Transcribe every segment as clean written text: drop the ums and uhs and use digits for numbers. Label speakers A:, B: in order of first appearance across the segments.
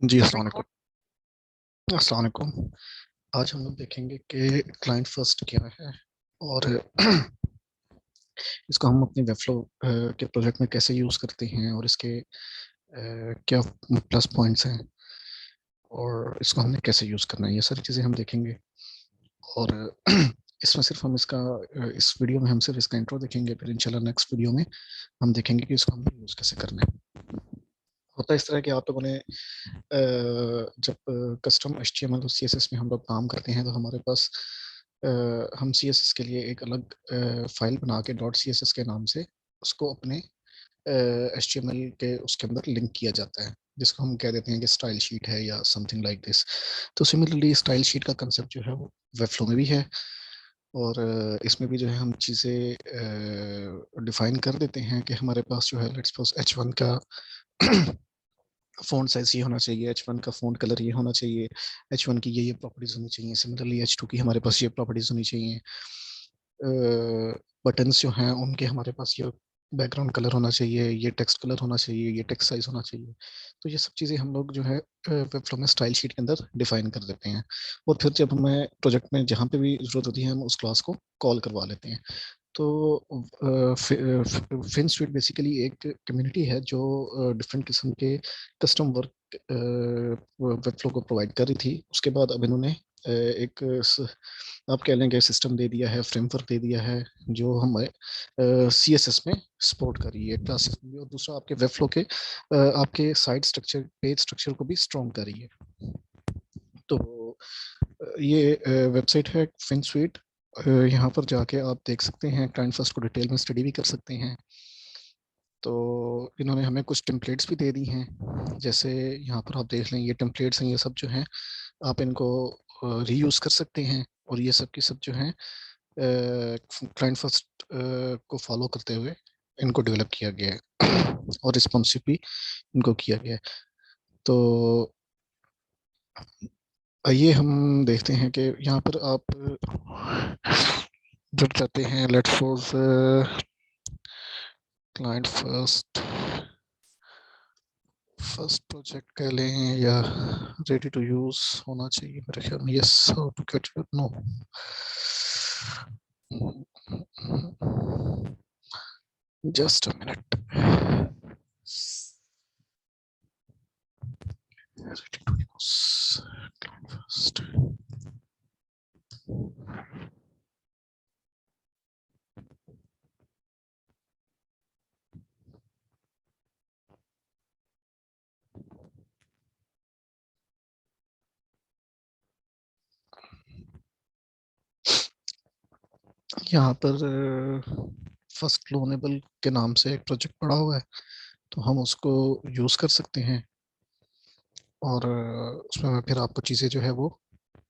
A: जी अस्सलाम वालेकुम। अस्सलाम वालेकुम। आज हम लोग देखेंगे कि क्लाइंट फर्स्ट क्या है और इसको हम अपने वेबफ्लो के प्रोजेक्ट में कैसे यूज़ करते हैं और इसके क्या प्लस पॉइंट्स हैं और इसको हमने कैसे यूज़ करना है, ये सारी चीज़ें हम देखेंगे। और इसमें सिर्फ हम इसका इस वीडियो में हम सिर्फ इसका इंट्रो देखेंगे, फिर इंशाल्लाह नेक्स्ट वीडियो में हम देखेंगे कि इसको हमें यूज़ कैसे करना है। होता है इस तरह कि आप लोगों ने जब कस्टम HTML और CSS में हम लोग काम करते हैं तो हमारे पास हम CSS के लिए एक अलग फाइल बना के .css के नाम से उसको अपने HTML के उसके अंदर लिंक किया जाता है, जिसको हम कह देते हैं कि स्टाइल शीट है या समथिंग लाइक दिस। तो सिमिलरली स्टाइल शीट का कंसेप्ट जो है वो वेबफ्लो में भी है और इसमें भी जो है हम चीज़ें डिफाइन कर देते हैं कि हमारे पास जो है लेट्स सपोज H1 का फ़ॉन्ट साइज़ ये होना चाहिए, H1 का फ़ॉन्ट कलर ये होना चाहिए, H1 की ये प्रॉपर्टीज़ होनी चाहिए, सिमिलरली H2 की हमारे पास ये प्रॉपर्टीज़ होनी चाहिए। बटन्स जो हैं उनके हमारे पास ये बैकग्राउंड कलर होना चाहिए, ये टेक्स्ट कलर होना चाहिए, ये टेक्स्ट साइज़ होना चाहिए। तो ये सब चीज़ें हम लोग जो है वेबफ्लो में स्टाइल शीट के अंदर डिफाइन कर देते हैं और फिर जब हमें प्रोजेक्ट में जहाँ पे भी ज़रूरत होती है हम उस क्लास को कॉल करवा लेते हैं। तो फिन स्वीट बेसिकली एक कम्युनिटी है जो डिफरेंट किस्म के कस्टम वर्क वेबफ्लो को प्रोवाइड कर रही थी। उसके बाद अब इन्होंने एक आप कह लेंगे सिस्टम दे दिया है, फ्रेमवर्क दे दिया है जो हमें CSS में सपोर्ट कर रही है क्लासेस में भी, और दूसरा आपके वेबफ्लो के आपके साइट स्ट्रक्चर पेज स्ट्रक्चर को भी स्ट्रॉन्ग कर रही है। तो ये वेबसाइट है फिन स्वीट। यहाँ पर जाके आप देख सकते हैं, क्लाइंट फर्स्ट को डिटेल में स्टडी भी कर सकते हैं। तो इन्होंने हमें कुछ टेम्पलेट्स भी दे दी हैं, जैसे यहाँ पर आप देख लें, ये टेम्पलेट्स हैं, ये सब जो हैं आप इनको रीयूज़ कर सकते हैं और ये सब की सब जो हैं क्लाइंट फर्स्ट को फॉलो करते हुए इनको डेवलप किया गया है और रिस्पॉन्सिव भी इनको किया गया है। तो आइए हम देखते हैं कि यहाँ पर आप जब चाहते हैं let's suppose client first first project कह लें या रेडी टू यूज होना चाहिए मेरे ख्याल में। Yes, how to get no, just a minute. Ready to use client first. यहाँ पर फर्स्ट क्लोनेबल के नाम से एक प्रोजेक्ट पड़ा हुआ है, तो हम उसको यूज़ कर सकते हैं और उसमें मैं फिर आपको चीज़ें जो है वो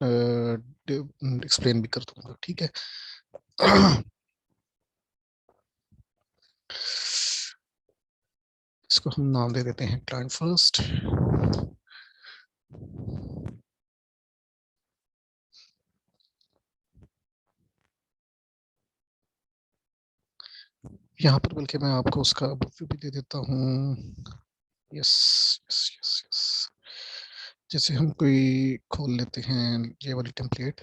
A: एक्सप्लेन भी कर दूंगा, ठीक है। इसको हम नाम दे देते हैं क्लाइंट फर्स्ट। यहाँ पर बल्कि मैं आपको उसका ओवरव्यू भी दे देता हूँ। यस यस यस यस, जैसे हम कोई खोल लेते हैं ये वाली टेम्पलेट।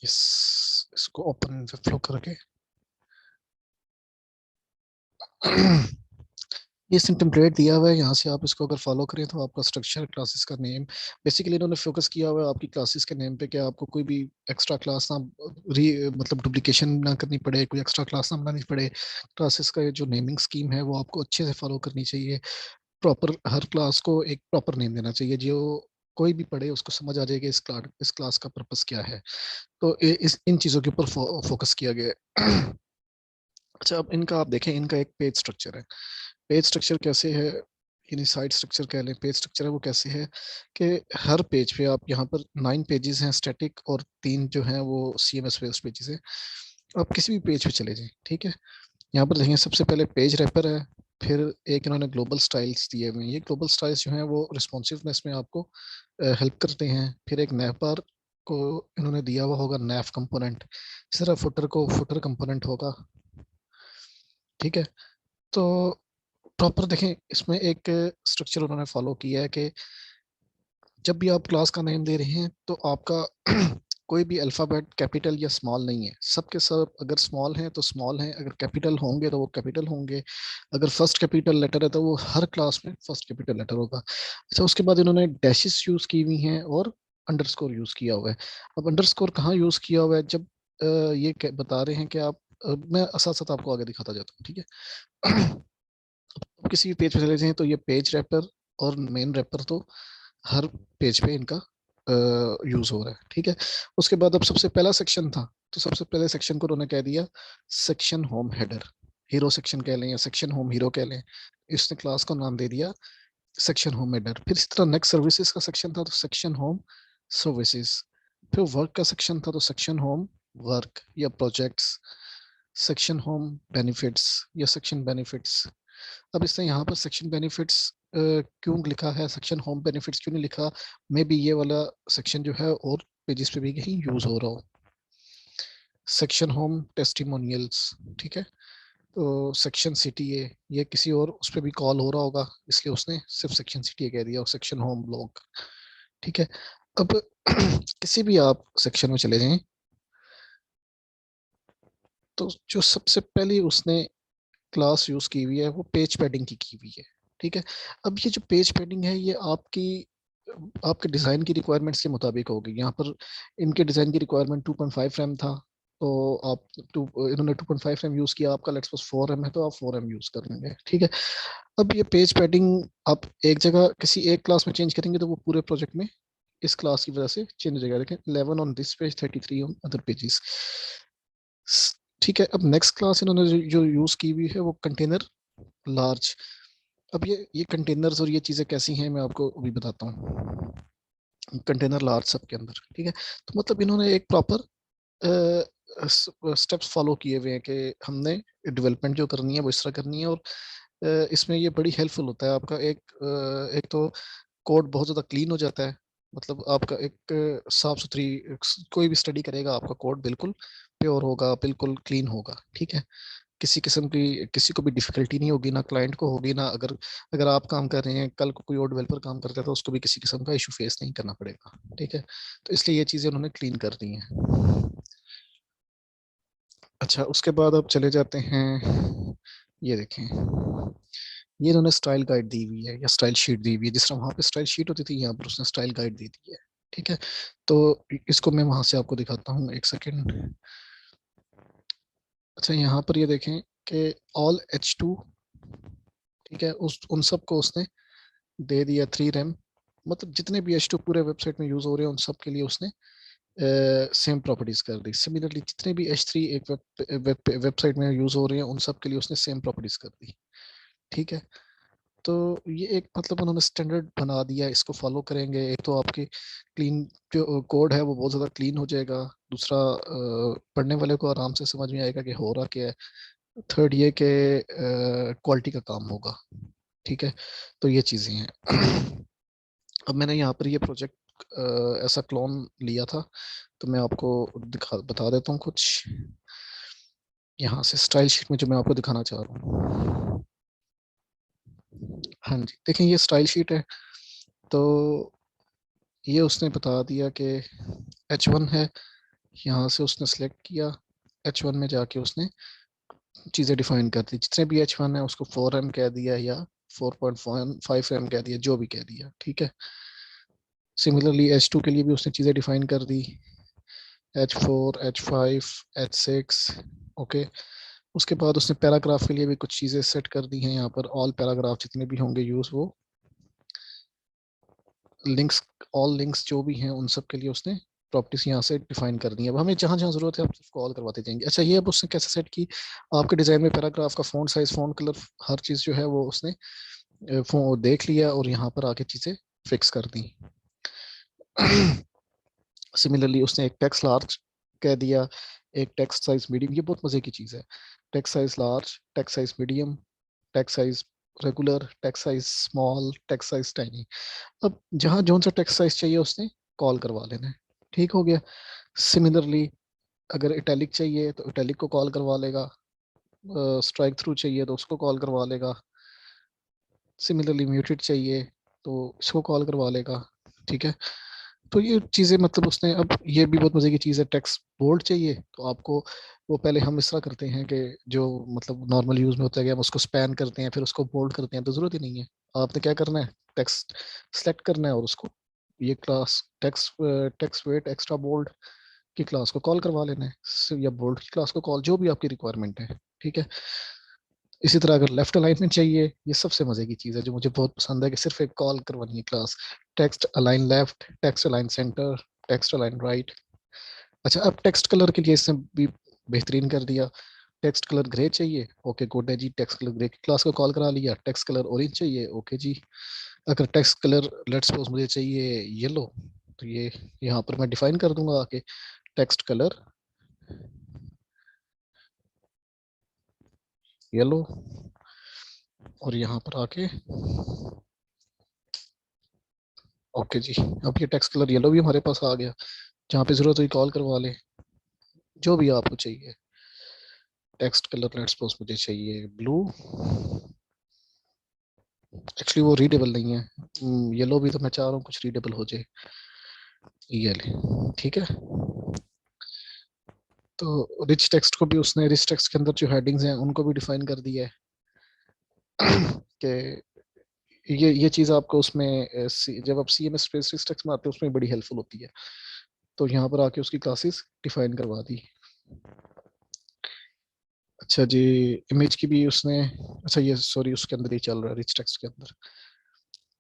A: यस, इसको ओपन फ्लो करके ये सिम टेम्पलेट दिया हुआ है, यहाँ से आप इसको अगर फॉलो करें तो आपका स्ट्रक्चर, क्लासेस का नेम, बेसिकली इन्होंने फोकस किया हुआ है आपकी क्लासेस के नेम पे कि आपको कोई भी एक्स्ट्रा क्लास ना मतलब डुप्लीकेशन ना करनी पड़े, कोई एक्स्ट्रा क्लास ना बनानी पड़े। क्लासेस का जो नेमिंग स्कीम है वो आपको अच्छे से फॉलो करनी चाहिए। प्रॉपर हर क्लास को एक प्रॉपर नेम देना चाहिए जो कोई भी पढ़े उसको समझ आ जाएगा इस क्लास का पर्पस क्या है। तो इस इन चीज़ों के ऊपर फोकस किया गया है। अच्छा, अब इनका आप देखें, इनका एक पेज स्ट्रक्चर है। पेज स्ट्रक्चर कैसे है, यानी साइट स्ट्रक्चर कह लें, पेज स्ट्रक्चर है वो कैसे है कि हर पेज पे आप यहाँ पर 9 पेजेस हैं स्टैटिक और 3 जो हैं वो CMS बेस्ड पेजेस हैं। आप किसी भी पेज पे चले जाएं, ठीक है। यहाँ पर देखें, सबसे पहले पेज रैपर है, फिर एक इन्होंने ग्लोबल स्टाइल्स दिए हुए हैं। ये ग्लोबल स्टाइल्स जो हैं वो रिस्पॉन्सिवनेस में आपको हेल्प करते हैं। फिर एक नैव बार को इन्होंने दिया हुआ होगा नैफ कंपोनेंट, इस तरह फुटर को फुटर कंपोनेंट होगा। ठीक है, तो प्रॉपर देखें इसमें एक स्ट्रक्चर उन्होंने फॉलो किया है कि जब भी आप क्लास का नेम दे रहे हैं तो आपका कोई भी अल्फाबेट कैपिटल या स्मॉल नहीं है, सबके सब अगर स्मॉल हैं तो स्मॉल हैं, अगर कैपिटल होंगे तो वो कैपिटल होंगे, अगर फर्स्ट कैपिटल लेटर है तो वो हर क्लास में फर्स्ट कैपिटल लेटर होगा। अच्छा, उसके बाद इन्होंने डैशेस यूज की हुई हैं और अंडरस्कोर यूज किया हुआ है। अब अंडरस्कोर कहाँ यूज किया हुआ है, जब ये बता रहे हैं कि आप मैं साथ साथ आपको आगे दिखाता जाता हूँ, ठीक है। अब किसी भी पेज पे चले जाएं तो ये पेज रैपर और मेन रैपर तो हर पेज पे इनका यूज हो रहा है। ठीक है, उसके बाद अब सबसे पहला सेक्शन था, तो सबसे पहले सेक्शन को उन्होंने कह दिया section home header, hero section कह लें या सेक्शन होम हीरो कह लें, इसने क्लास को नाम दे दिया सेक्शन होम हेडर। फिर इस तरह नेक्स्ट सर्विसेज का सेक्शन था तो सेक्शन होम सर्विसेज, फिर वर्क का सेक्शन था तो सेक्शन होम वर्क या प्रोजेक्ट्स, सेक्शन होम बेनिफिट्स या सेक्शन बेनिफिट्स। अब इसने यहाँ पर सेक्शन बेनिफिट्स क्यों लिखा है, सेक्शन होम बेनिफिट्स क्यों नहीं लिखा, मे बी ये वाला सेक्शन जो है और पेजेस पे भी कहीं यूज हो रहा हो। सेक्शन होम टेस्टिमोनियल्स, ठीक है, तो सेक्शन सीटीए ये किसी और उस पर भी कॉल हो रहा होगा, इसलिए उसने सिर्फ सेक्शन सीटीए कह दिया और सेक्शन होम ब्लॉक। ठीक है, अब किसी भी आप सेक्शन में चले जाएं तो जो सबसे पहले उसने क्लास यूज की हुई है वो पेज पैडिंग की हुई है। ठीक है, अब ये जो पेज पैडिंग है ये आपकी आपके डिजाइन की रिक्वायरमेंट्स के मुताबिक होगी। यहाँ पर इनके डिजाइन की रिक्वायरमेंट 2.5 रैम था, तो आप इन्होंने 2.5 रैम यूज किया, आपका लेट्स सपोज 4 रैम है तो आप 4 रैम यूज कर लेंगे। ठीक है, अब ये पेज पैडिंग आप एक जगह किसी एक क्लास में चेंज करेंगे तो वो पूरे प्रोजेक्ट में इस क्लास की वजह से चेंज हो जाएगा। देखें 11 on this page, 33 on other pages. ठीक है, अब नेक्स्ट क्लास इन्होंने जो यूज की हुई है वो कंटेनर लार्ज। अब ये कंटेनर्स और ये चीजें कैसी हैं मैं आपको अभी बताता हूँ। कंटेनर लार्ज सबके अंदर, ठीक है, तो मतलब इन्होंने एक प्रॉपर स्टेप्स फॉलो किए हुए हैं कि हमने डेवलपमेंट जो करनी है वो इस तरह करनी है। और इसमें ये बड़ी हेल्पफुल होता है आपका एक तो कोड बहुत ज़्यादा क्लीन हो जाता है, मतलब आपका एक साफ सुथरी कोई भी स्टडी करेगा आपका कोड बिल्कुल प्योर होगा, बिल्कुल क्लीन होगा। ठीक है, किसी किस्म की किसी को भी डिफिकल्टी नहीं होगी, ना क्लाइंट को होगी, ना अगर अगर आप काम कर रहे हैं कल को कोई और डेवलपर काम करता है तो उसको भी किसी किस्म का इशू फेस नहीं करना पड़ेगा। ठीक है, तो इसलिए ये चीज़ें उन्होंने क्लीन कर दी हैं। अच्छा, उसके बाद अब चले जाते हैं, ये देखें ये इन्होंने स्टाइल गाइड दी हुई है या स्टाइल शीट दी हुई है, जिस तरह वहाँ पे स्टाइल शीट होती थी यहाँ पर उसने स्टाइल गाइड दी दी है। ठीक है, तो इसको मैं वहां से आपको दिखाता हूँ, एक सेकेंड। अच्छा, यहाँ पर ये देखें कि ऑल H2, ठीक है, उस उन सब को उसने दे दिया 3 रैम, मतलब जितने भी H2 पूरे वेबसाइट में यूज हो रहे हैं उन सब के लिए उसने सेम प्रॉपर्टीज कर दी। सिमिलरली जितने भी H3 एक वेबसाइट में यूज हो रहे हैं उन सब के लिए उसने सेम प्रॉपर्टीज कर दी। ठीक है, तो ये एक मतलब उन्होंने स्टैंडर्ड बना दिया, इसको फॉलो करेंगे एक तो आपकी क्लीन जो कोड है वो बहुत ज़्यादा क्लीन हो जाएगा, दूसरा पढ़ने वाले को आराम से समझ में आएगा कि हो रहा क्या है, थर्ड ये कि क्वालिटी का काम होगा। ठीक है, तो ये चीज़ें हैं। अब मैंने यहाँ पर ये प्रोजेक्ट ऐसा क्लोन लिया था, तो मैं आपको दिखा बता देता हूँ कुछ यहाँ से स्टाइल शीट में जो मैं आपको दिखाना चाह रहा हूँ। हाँ जी, देखें ये स्टाइल शीट है, तो ये उसने बता दिया कि H1 है, यहाँ से उसने सेलेक्ट किया, H1 में जाके उसने चीज़ें डिफाइन कर दी, जितने भी H1 है उसको 4M कह दिया या 4.5M कह दिया, जो भी कह दिया। ठीक है, सिमिलरली H2 के लिए भी उसने चीज़ें डिफाइन कर दी, H4, H5, H6। ओके, उसके बाद उसने पैराग्राफ के लिए भी कुछ चीज़ें सेट कर दी हैं, यहाँ पर ऑल पैराग्राफ जितने भी होंगे यूज़, वो लिंक्स ऑल लिंक्स जो भी हैं उन सब के लिए उसने प्रॉपर्टीज यहाँ से डिफाइन कर दी है। अब हमें जहाँ जहाँ जरूरत है आप सिर्फ कॉल करवाते जाएंगे। अच्छा, ये अब उसने कैसे सेट की, आपके डिजाइन में पैराग्राफ का फ़ॉन्ट साइज, फ़ॉन्ट कलर, हर चीज़ जो है वो उसने देख लिया और यहाँ पर आके चीज़ें फिक्स कर दी। सिमिलरली उसने एक टेक्स्ट लार्ज कह दिया, एक टेक्स्ट साइज मीडियम, ये बहुत मज़े की चीज़ है, text size large, text size medium, text size regular, text size small, text size tiny. अब जहाँ जोन सा टेक्स्ट साइज चाहिए उसने कॉल करवा लेना है। ठीक हो गया। सिमिलरली अगर इटैलिक चाहिए तो इटैलिक को कॉल करवा लेगा, स्ट्राइक थ्रू चाहिए तो उसको कॉल करवा लेगा, सिमिलरली म्यूटेड चाहिए तो इसको कॉल करवा लेगा। ठीक है, तो ये चीज़ें मतलब उसने, अब ये भी बहुत मज़े की चीज़ है, टेक्स्ट बोल्ड चाहिए तो आपको, वो पहले हम इस तरह करते हैं कि जो मतलब नॉर्मल यूज़ में होता है कि हम उसको स्पैन करते हैं फिर उसको बोल्ड करते हैं, तो ज़रूरत ही नहीं है। आपने क्या करना है, टेक्स्ट सेलेक्ट करना है और उसको ये class text text weight extra bold की क्लास को कॉल करवा लेना है, या बोल्ड की क्लास को कॉल, जो भी आपकी रिक्वायरमेंट है। ठीक है, इसी तरह अगर लेफ्ट अलाइनमेंट चाहिए, ये सबसे मजे की चीज है जो मुझे बहुत पसंद है, कि सिर्फ एक कॉल करवानी है class, text align left, text align centre, text align right. अच्छा, अब टेक्स्ट कलर के लिए इसने भी बेहतरीन कर दिया। टेक्स्ट कलर ग्रे चाहिए, ओके गुड है जी, टेक्स्ट कलर ग्रे की क्लास को कॉल करा लिया। टेक्स्ट कलर ऑरेंज चाहिए, ओके जी। अगर टेक्स्ट कलर लेट्स सपोज मुझे चाहिए येलो, तो ये यहाँ पर मैं डिफाइन कर दूंगा आके, टेक्स्ट कलर येलो, और यहाँ पर आके ओके जी। अब ये टेक्स्ट कलर येलो भी हमारे पास आ गया, जहाँ पे जरूरत हुई कॉल करवा ले, जो भी आपको चाहिए। टेक्स्ट कलर लेट्स सपोज मुझे चाहिए ब्लू, एक्चुअली वो रीडेबल नहीं है, येलो भी तो मैं चाह रहा हूँ कुछ रीडेबल हो जाए, ये ले। ठीक है, तो रिच टेक्स्ट को भी उसने, रिच टेक्स्ट के अंदर जो हेडिंग्स हैं उनको भी डिफाइन कर दिया है कि ये चीज़ आपको उसमें जब आप C M S space rich text में आते हैं उसमें बड़ी हेल्पफुल होती है। तो यहाँ पर आके उसकी क्लासेस डिफाइन करवा दी। अच्छा जी, इमेज की भी उसने, अच्छा ये सॉरी उसके अंदर ही चल रहा है रिच टेक्स्ट के अंदर।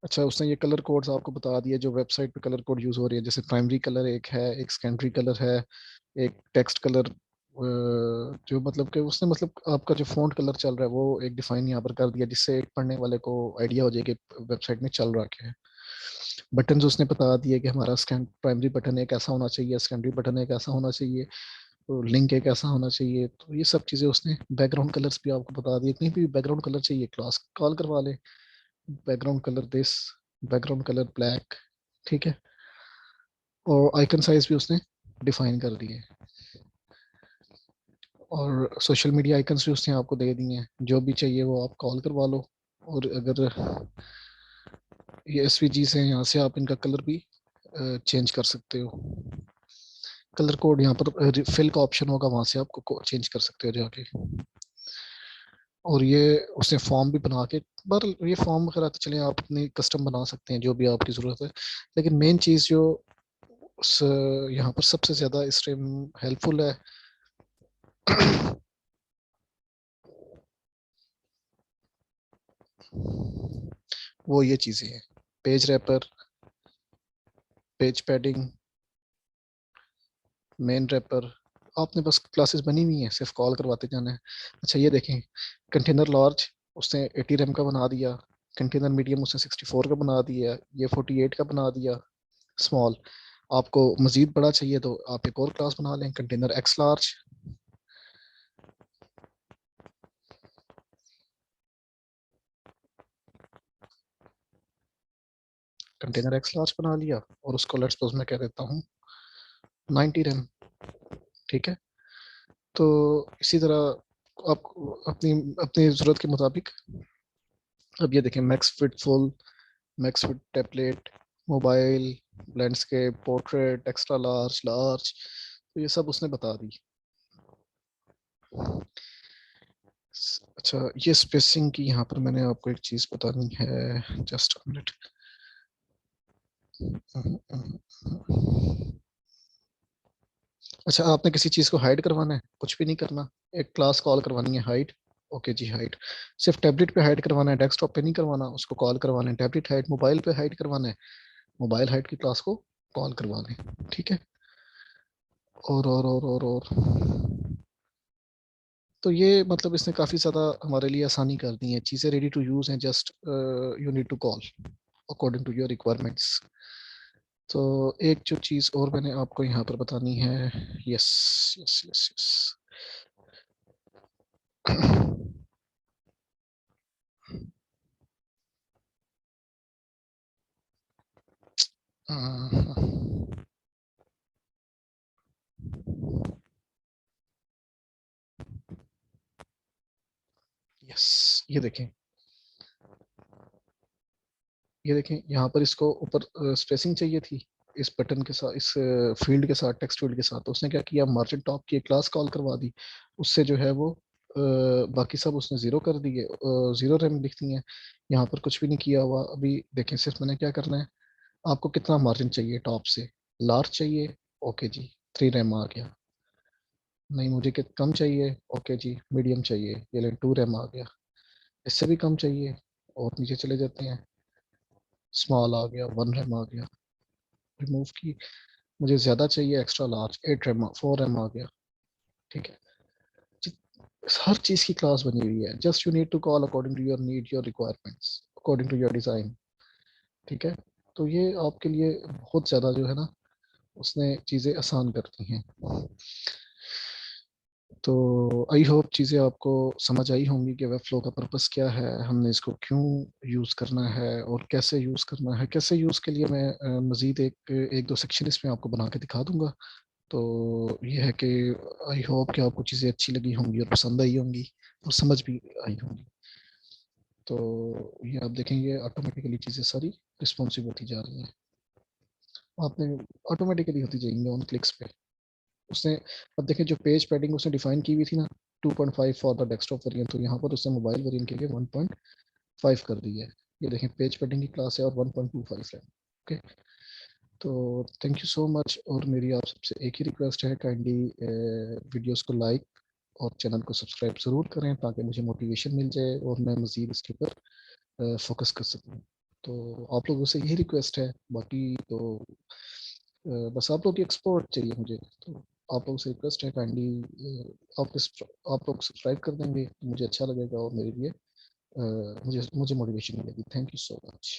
A: अच्छा, उसने ये कलर कोड्स आपको बता दिए जो वेबसाइट पे कलर कोड यूज हो रही है, जैसे प्राइमरी कलर एक है, एक सेकेंडरी कलर है, एक टेक्स्ट कलर, जो मतलब कि उसने मतलब आपका जो फॉन्ट कलर चल रहा है वो एक डिफाइन यहाँ पर कर दिया, जिससे एक पढ़ने वाले को आइडिया हो जाए कि वेबसाइट में चल रहा क्या है। बटन उसने बता दिए कि हमारा स्कैन प्राइमरी बटन एक ऐसा होना चाहिए, सेकेंडरी बटन एक ऐसा होना चाहिए, तो लिंक एक ऐसा होना चाहिए। तो ये सब चीज़ें उसने, बैकग्राउंड कलर्स भी आपको बता दिए, कहीं भी बैकग्राउंड कलर चाहिए क्लास कॉल करवा ले, background colour this, background colour black. ठीक है, और आइकन साइज भी उसने डिफाइन कर दिए, और सोशल मीडिया आइकन्स भी उसने आपको दे दिए हैं, जो भी चाहिए वो आप कॉल करवा लो। और अगर ये एस वी जी से यहाँ से आप इनका कलर भी चेंज कर सकते हो, कलर कोड यहाँ पर फिल का ऑप्शन होगा, वहां से आपको चेंज कर सकते हो जाके। और ये उसने फॉर्म भी बना के, पर ये फॉर्म वगैरह तो चलिए आप अपनी कस्टम बना सकते हैं जो भी आपकी ज़रूरत है, लेकिन मेन चीज़ जो यहाँ पर सबसे ज़्यादा इस टाइम हेल्पफुल है वो ये चीज़ें हैं, page wrapper, page padding, main wrapper. आपने बस क्लासेस बनी हुई हैं, सिर्फ कॉल करवाते जाना है। अच्छा ये देखें, कंटेनर लार्ज उसने 80 रैम का बना दिया, कंटेनर मीडियम उसने 64 का बना दिया, ये 48 का बना दिया स्मॉल। आपको मजीद बड़ा चाहिए तो आप एक और क्लास बना लें, container x large. Container x large बना लिया और उसको लेट्स सपोज मैं कह देता हूँ 90 रैम। ठीक है, तो इसी तरह आप अपनी अपनी ज़रूरत के मुताबिक, अब ये देखें, max fit full, max fit template, mobile, landscape, portrait, extra large, large, तो ये सब उसने बता दी। अच्छा, ये स्पेसिंग की यहाँ पर मैंने आपको एक चीज़ बतानी है, जस्ट अ मिनट। अच्छा, आपने किसी चीज़ को हाइड करवाना है, कुछ भी नहीं करना, एक क्लास कॉल करवानी है हाइड। ओके जी, हाइड सिर्फ टैबलेट पे हाइड करवाना है, डेस्कटॉप पे नहीं करवाना, उसको कॉल करवाना है टैबलेट हाइड, मोबाइल पे हाइड करवाना है, मोबाइल हाइड की क्लास को कॉल करवा लें। ठीक है, और तो ये मतलब इसने काफ़ी ज़्यादा हमारे लिए आसानी कर दी है, चीज़ें रेडी टू यूज़ हैं, just you need to call according to your requirements. तो एक जो चीज़ और मैंने आपको यहाँ पर बतानी है, यस यस यस यस, ये देखें, ये देखें यहाँ पर इसको ऊपर स्पेसिंग चाहिए थी इस बटन के साथ, इस फील्ड के साथ, टेक्स्ट फील्ड के साथ। तो उसने क्या किया, मार्जिन टॉप की एक क्लास कॉल करवा दी, उससे जो है वो बाकी सब उसने जीरो कर दिए, जीरो रैम लिख दी है। यहाँ पर कुछ भी नहीं किया हुआ अभी। देखें सिर्फ मैंने क्या करना है, आपको कितना मार्जिन चाहिए टॉप से, लार्ज चाहिए, ओके जी, 3 रैम आ गया। नहीं मुझे कम चाहिए, ओके जी, मीडियम चाहिए, ये ले 2 रैम आ गया। इससे भी कम चाहिए, और नीचे चले जाते हैं, स्मॉल आ गया, 1 रैम आ गया, रिमूव की। मुझे ज्यादा चाहिए, एक्स्ट्रा लार्ज, 8 रैम, 4 रैम आ गया। ठीक है, हर चीज की क्लास बनी हुई है, just you need to call according to your need, your requirements, according to your design. ठीक है, तो ये आपके लिए बहुत ज्यादा जो है ना, उसने चीजें आसान कर दी हैं। तो आई होप चीज़ें आपको समझ आई होंगी कि वेब फ्लो का पर्पस क्या है, हमने इसको क्यों यूज़ करना है और कैसे यूज़ करना है। कैसे यूज़ के लिए मैं मज़ीद एक दो सेक्शन इसमें आपको बना के दिखा दूंगा। तो ये है कि आई होप कि आपको चीज़ें अच्छी लगी होंगी और पसंद आई होंगी और समझ भी आई होंगी। तो ये आप देखेंगे ऑटोमेटिकली चीज़ें सारी रिस्पॉन्सिव होती जा रही हैं, आपने ऑटोमेटिकली होती जाएंगी ऑन क्लिक्स पे। उसने, अब देखें जो पेज पैडिंग उसने डिफाइन की हुई थी ना, 2.5 फॉर द डेस्कटॉप वेरिएंट, तो यहाँ पर उसने मोबाइल वेरिएंट के लिए 1.5 कर दी है। ये देखें पेज पैडिंग की क्लास है और 1.25 है। ओके, तो थैंक यू सो मच। और मेरी आप सबसे एक ही रिक्वेस्ट है, काइंडली वीडियोस को लाइक और चैनल को सब्सक्राइब ज़रूर करें, ताकि मुझे मोटिवेशन मिल जाए और मैं मज़ीद इसके ऊपर फोकस कर सकूँ। तो आप लोगों से यही रिक्वेस्ट है, बाकी तो बस आप लोग की एक्सपोर्ट चाहिए मुझे। तो आप लोगों से रिक्वेस्ट है, काइंडली आप लोग सब्सक्राइब कर देंगे तो मुझे अच्छा लगेगा और मेरे लिए मुझे मुझे मोटिवेशन मिलेगी। Thank you so much.